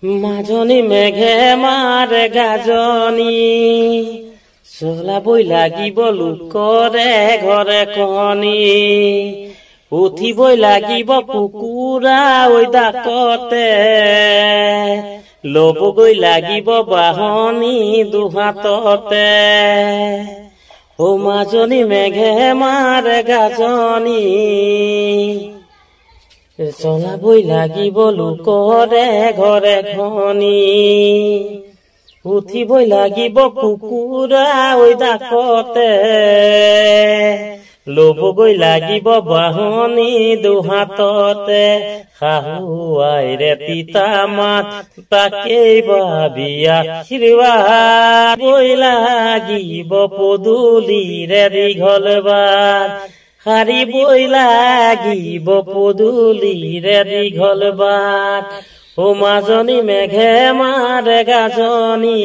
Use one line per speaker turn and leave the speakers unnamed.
মাজনী মেঘে মাৰে গাজনী চলাবই লাগিব লোকৰে ঘৰে কণী উঠিবই লাগিব কুকুৰা ঐ ডাকতে লবগৈ লাগিব বাহনী দুহাততে ও মাজনী মেঘে মাৰে গাজনী চলাবই লাগিব লোকৰে ঘৰে কণী উঠিবই লাগিব কুকুৰা ঐ ডাকতে লবগৈ লাগিব বাহনী দুহাততে শাহু আইৰে তিতা মাত তাকেই ভাবিয়া আশীৰ্বাদ বৈ লাগিব পদূলিৰে দীঘল বাট সাৰিবই লাগিব পদূলিৰে দীঘল বাট ও মাজনী মেঘে মাৰে গাজনী